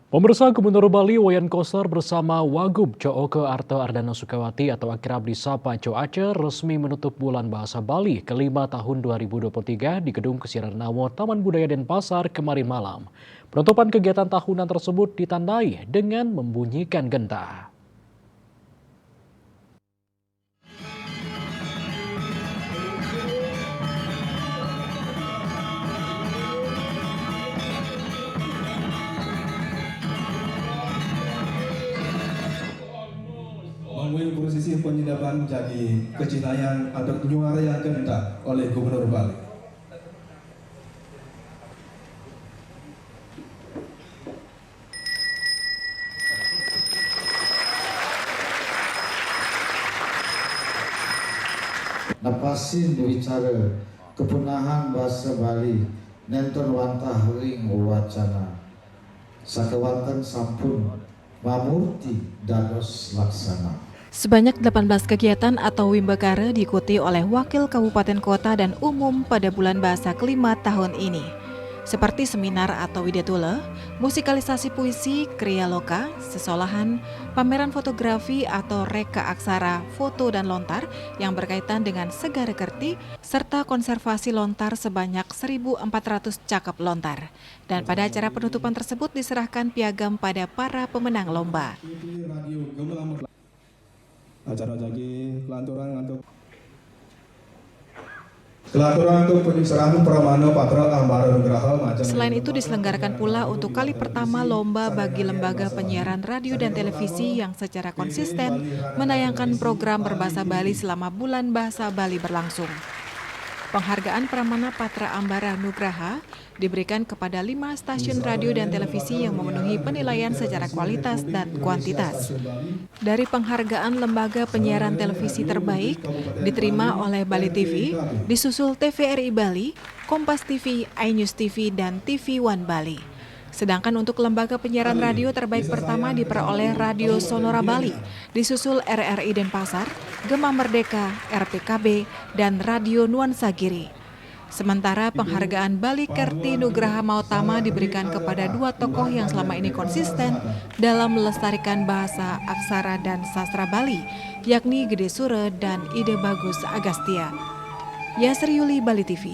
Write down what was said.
Pemirsa Gubernur Bali Wayan Koster bersama Wagub Cooke Arte Ardana Sukawati atau akrab disapa Co Aceh resmi menutup Bulan Bahasa Bali kelima tahun 2023 di Gedung Kesiaran Nawo Taman Budaya Denpasar kemarin malam. Penutupan kegiatan tahunan tersebut ditandai dengan membunyikan genta. Mengambil posisi penyadapan jadi kecinayaan atau penyuara genta oleh Gubernur Bali. Napasin berbicara kepunahan bahasa Bali nenten wantah ring wacana sakawanten sampun mamurti dados laksana. Sebanyak 18 kegiatan atau wimbagara diikuti oleh wakil kabupaten kota dan umum pada bulan bahasa kelima tahun ini. Seperti seminar atau widatula, musikalisasi puisi, kriya loka, sesolahan, pameran fotografi atau reka aksara, foto dan lontar yang berkaitan dengan segara kerti, serta konservasi lontar sebanyak 1.400 cakap lontar. Dan pada acara penutupan tersebut diserahkan piagam pada para pemenang lomba. Acara lagi kelanturan untuk penyusuran Pramana Patra Ambara Nugraha. Selain itu diselenggarakan pula untuk kali pertama lomba bagi lembaga penyiaran radio dan televisi yang secara konsisten menayangkan program berbahasa Bali selama Bulan Bahasa Bali berlangsung. Penghargaan Pramana Patra Ambara Nugraha diberikan kepada 5 stasiun radio dan televisi yang memenuhi penilaian secara kualitas dan kuantitas. Dari penghargaan lembaga penyiaran televisi terbaik diterima oleh Bali TV, disusul TVRI Bali, Kompas TV, iNews TV, dan TV One Bali. Sedangkan untuk lembaga penyiaran radio terbaik pertama diperoleh Radio Sonora Bali, disusul RRI Denpasar, Gema Merdeka, RPKB, dan Radio Nuansa Giri. Sementara penghargaan Bali Kerti Nugraha Mautama diberikan kepada 2 tokoh yang selama ini konsisten dalam melestarikan bahasa, aksara, dan sastra Bali, yakni Gede Sure dan Ide Bagus Agastia. Yasri Yuli, Bali TV.